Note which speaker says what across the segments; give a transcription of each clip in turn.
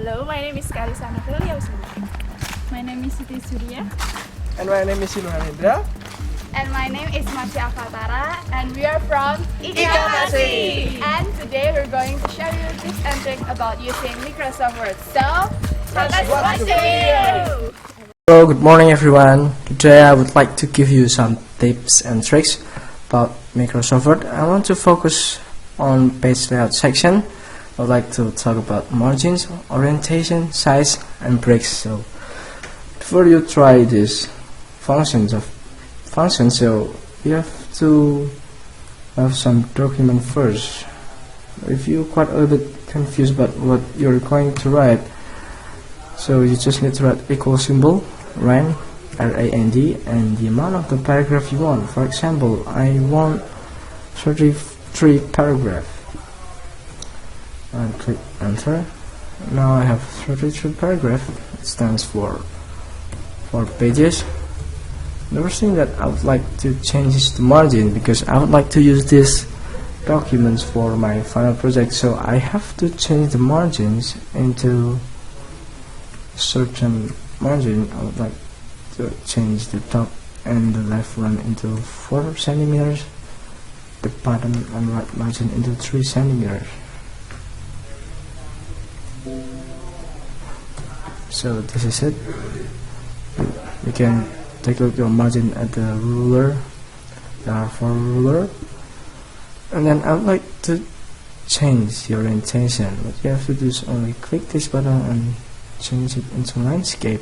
Speaker 1: Hello, my name is Kalisa Novelia.
Speaker 2: My name is Siti Surya.
Speaker 3: And my name is Indra.
Speaker 2: And my name is Masya Avatara. And we are from
Speaker 1: IKAMASI.
Speaker 2: And today we're going to show you tips and tricks about using Microsoft Word. So,
Speaker 1: Let's watch the video!
Speaker 3: Hello, good morning everyone. Today I would like to give you some tips and tricks about Microsoft Word. I want to focus on page layout section. I would like to talk about margins, orientation, size, and breaks. So before you try these functions, so you have to have some document first. If you're quite a little bit confused about what you're going to write, so you just need to write equal symbol, rand, R-A-N-D, and the amount of the paragraph you want. For example, I want 33 paragraph. And click enter. Now I have 33 paragraph. It stands for 4 pages. The first thing that I would like to change is the margin, because I would like to use these documents for my final project. So I have to change the margins into certain margin. I would like to change the top and the left one into 4 centimeters, the bottom and right margin into 3 centimeters. So this is it. You can take a look at your margin at the ruler. There are 4 ruler. And then I would like to change the orientation. What you have to do is only click this button and change it into landscape.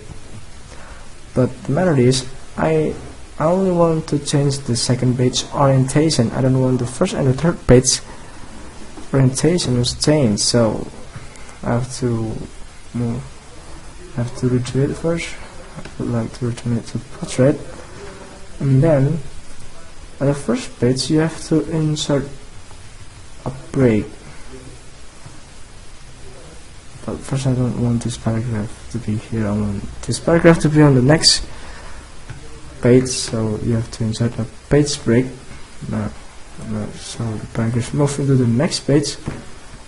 Speaker 3: But the matter is, I only want to change the second page orientation. I don't want the first and the third page orientation was changed. So I have to return it first. I would like to return it to portrait, and then at the first page you have to insert a break. But first, I don't want this paragraph to be here. I want this paragraph to be on the next page, so you have to insert a page break. So the paragraph moves into the next page,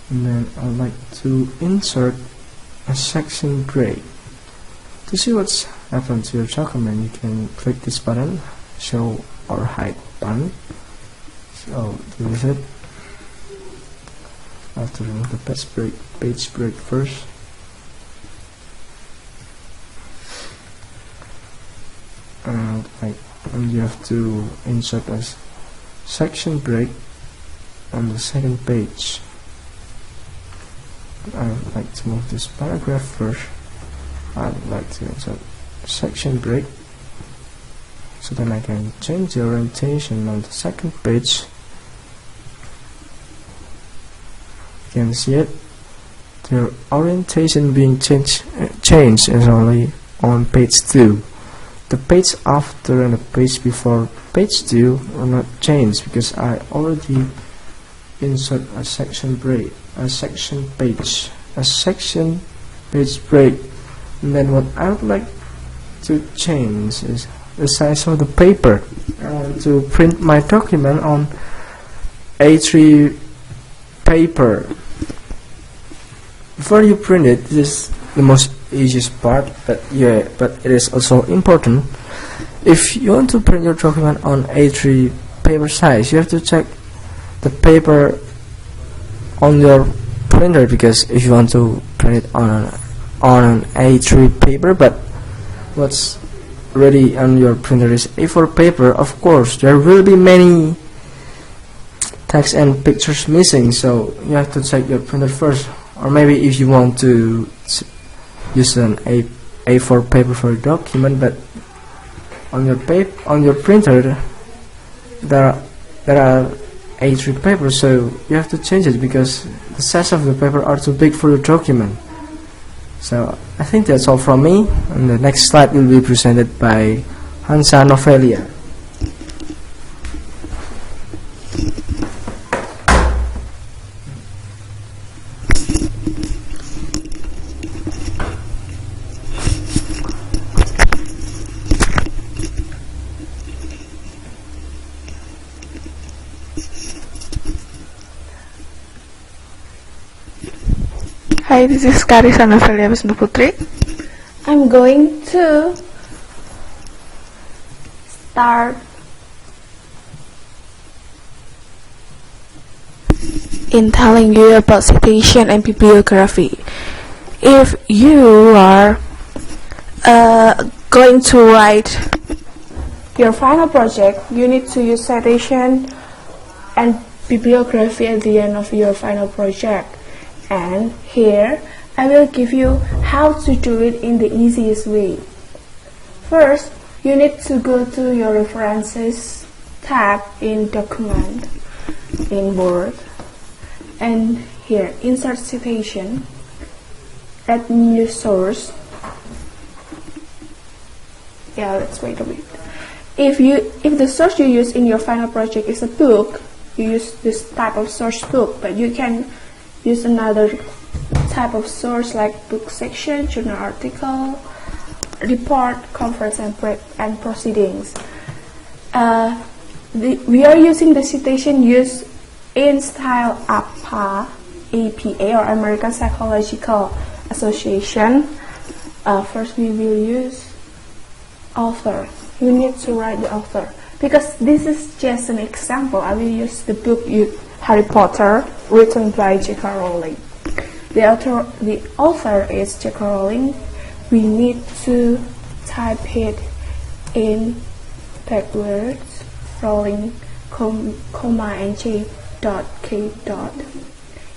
Speaker 3: and then I would like to insert a section break. To see what's happened to your document, you can click this button, show or hide button. So this is it. I have to remove the page break first. And you have to insert a section break on the second page. I would like to move this paragraph first. I would like to insert a section break, so then I can change the orientation on the second page. You can see it. The orientation being changed is only on page 2. The page after and the page before page 2 are not changed, because I already insert a section break, a section page break. And then what I would like to change is the size of the paper. I want to print my document on A3 paper. Before you print it, this is the most easiest part, but it is also important. If you want to print your document on A3 paper size, you have to check the paper on your printer, because if you want to print it on an A3 paper, but what's ready on your printer is A4 paper, of course there will be many text and pictures missing, so you have to check your printer first. Or maybe if you want to use an A4 paper for a document, but on your printer there are A3 paper, so you have to change it because the size of the paper are too big for your document. So I think that's all from me, and the next slide will be presented by Hansa Novelia.
Speaker 4: Hi, this is Karisa Novelia Wisnu Putri. I'm going to start in telling you about citation and bibliography. If you are going to write your final project, you need to use citation and bibliography at the end of your final project. And here I will give you how to do it in the easiest way. First, you need to go to your references tab in document in Word, and here insert citation, add new source. Let's wait a bit. If the source you use in your final project is a book, you use this type of source book, but you can use another type of source like book section, journal article, report, conference, and proceedings. We are using the citation used in style APA, or American Psychological Association. First, we will use author. You need to write the author, because this is just an example. I will use the book Harry Potter, written by J.K. Rowling. The author is J.K. Rowling. We need to type it in backwards, Rowling, comma, and J.K.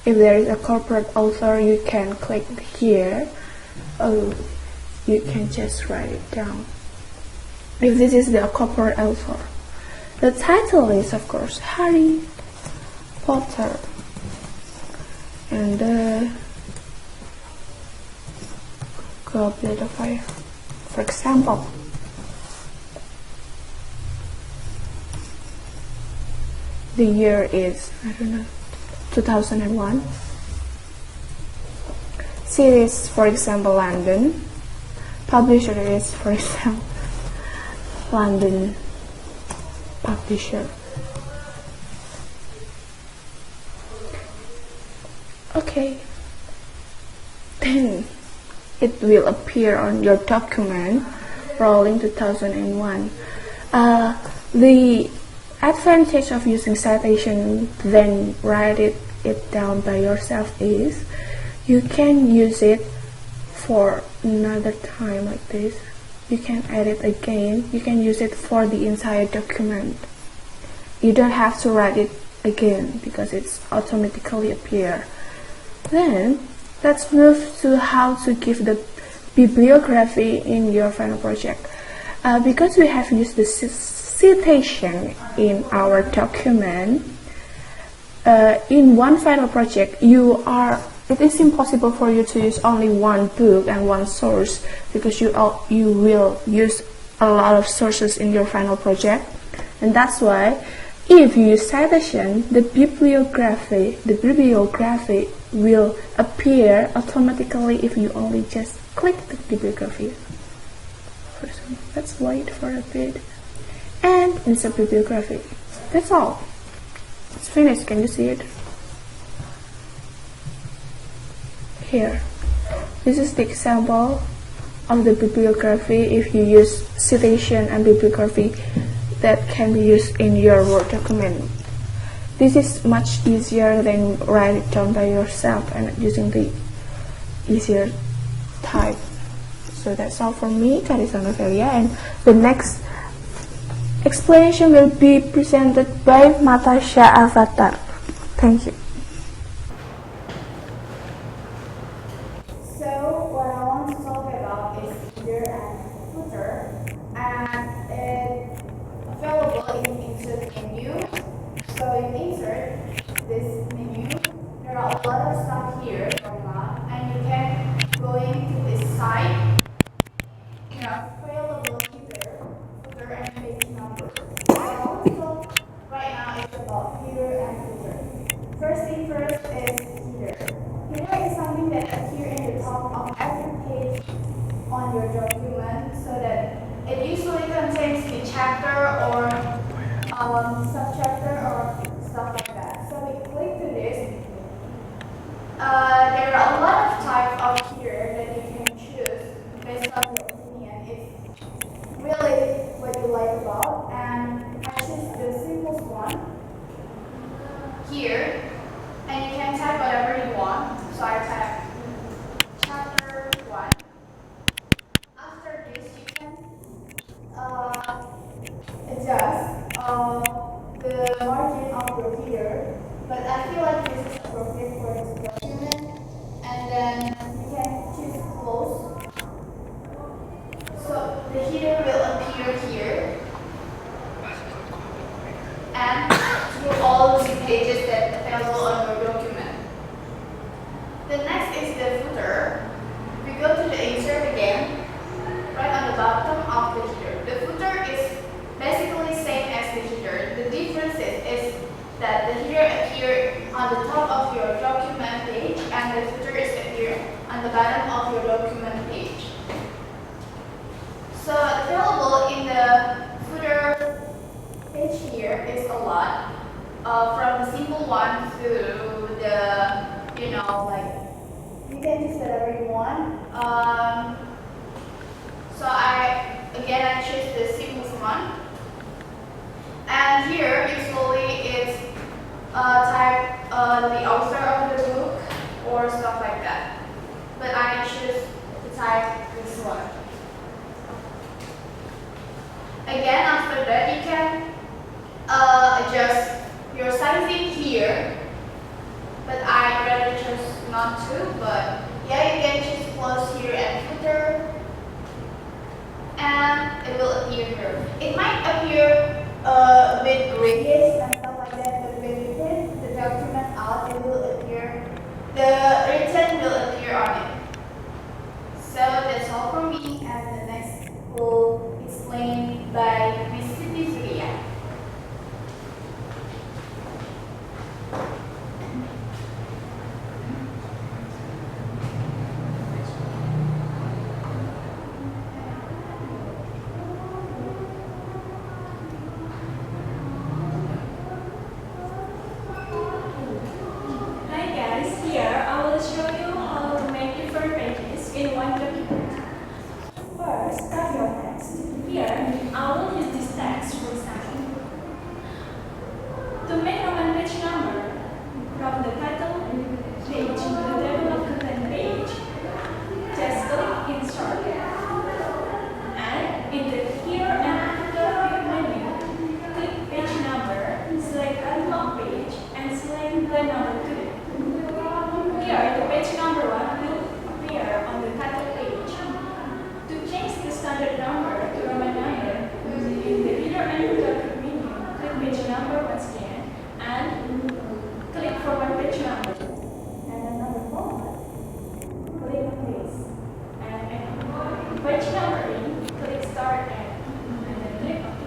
Speaker 4: If there is a corporate author, you can click here. You can just write it down. If this is the corporate author, the title is, of course, Harry Potter, and the goblet of fire, for example. The year is, 2001. Series, for example, London. Publisher is, for example, London Publisher. Okay, then it will appear on your document, Rowling 2001. The advantage of using citation, then write it down by yourself, is you can use it for another time like this. You can edit again. You can use it for the entire document. You don't have to write it again because it's automatically appear. Then let's move to how to give the bibliography in your final project. Because we have used the citation in our document, in one final project it is impossible for you to use only one book and one source, because you will use a lot of sources in your final project. And that's why if you use citation, the bibliography will appear automatically if you only just click the bibliography. Let's wait for a bit and insert bibliography. That's all. It's finished. Can you see it? Here. This is the example of the bibliography if you use citation and bibliography that can be used in your Word document. This is much easier than write it down by yourself and using the easier type. So that's all from me, Karisa Novelia, and the next explanation will be presented by Matasha Avatar. Thank you.
Speaker 2: So what I want to talk about is header and footer, and it's available in insert menu. So you insert this menu. There are a lot of stuff here and you can go into this site. You have available header, footer, and page number. So what I want to talk right now is about header and footer. First thing first is header. Header is something that appears in the top of every page on your document, so that it usually contains the chapter or subchapter or stuff like that. So we click to this. then you can choose close. So the header will appear here and through all the pages that are available on your document. The next is the footer. We go to the insert again, right on the bottom of the header. The footer is basically same as the header. The difference is that the header appears on the top of your document page and the footer is appear on the bottom of your document page. So available in the footer page here is a lot, from the simple one to the, like, you can choose whatever you want. So I choose the simplest one. And here usually it's type the author of the book or stuff like that. But I choose to type this one. Again, after that you can adjust your sizing here. But I rather choose not to. But yeah, you can choose close here and footer. And it will appear here. It might appear a bit grayish and stuff like that, but when you print the document out, it will appear, the written will appear on it. So that's all from me, and the next will explained by Miss Siti Zuria.
Speaker 5: In one document. First, start your text. Here, I will use this text for example. To make Roman page number from the title page to the table of content page, just click Insert. And in the Here and Footer menu, click Page Number, select Catalog Page, and select the number 2. Here, the page number 1 will on the title page. To change the standard number to Roman number, in the Reader and Footer menu, click page number once again and click format page number. And another format, click this. And page numbering, click start and then click OK.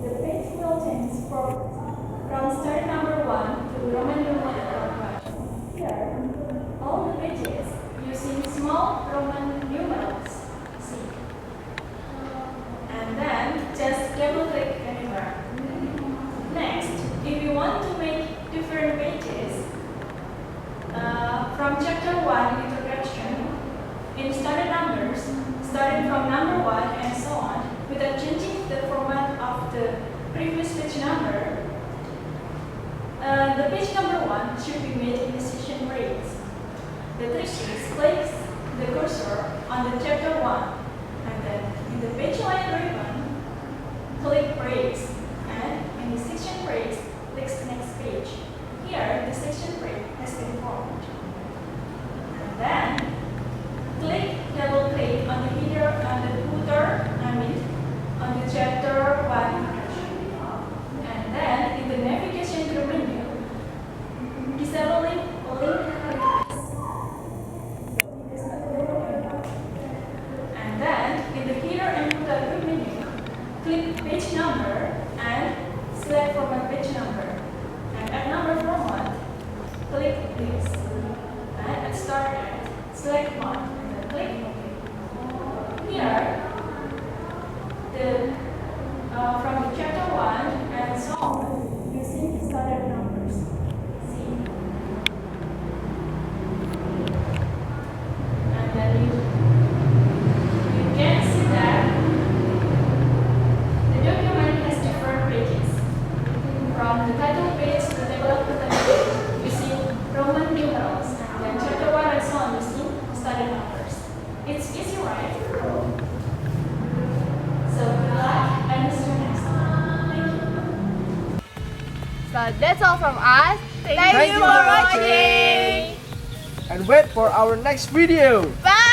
Speaker 5: The page will change from start number 1 to Roman numeral 1. Here, all the pages using small Roman numerals. See. And then just double click anywhere. Next, if you want to make different pages from chapter 1 introduction in standard numbers, starting from number 1 and so on, without changing the format of the previous page number, the page number 1 should be made in decision breaks. The trick is place the cursor on the chapter 1 and then in the page line ribbon, click breaks and in the section breaks, click the next page. Here, the section break has been formed. And then, double click on the header and the footer, on the chapter 1 introduction. And then, in the navigation to menu, disable link and then in the header and footer menu, click page number and select format page number. And at number format, click this. And at start and select one and then click OK. Here, from the chapter 1 and so on, using standard numbers. See? And then you can see that the document has different pages. From the title page to the table of contents page, using Roman numerals, and then chapter 1 and so on using standard numbers. It's easy, right? So good luck and see you next time. Thank you.
Speaker 1: So that's all from us. Thank you for watching.
Speaker 3: and wait for our next video.
Speaker 1: Bye!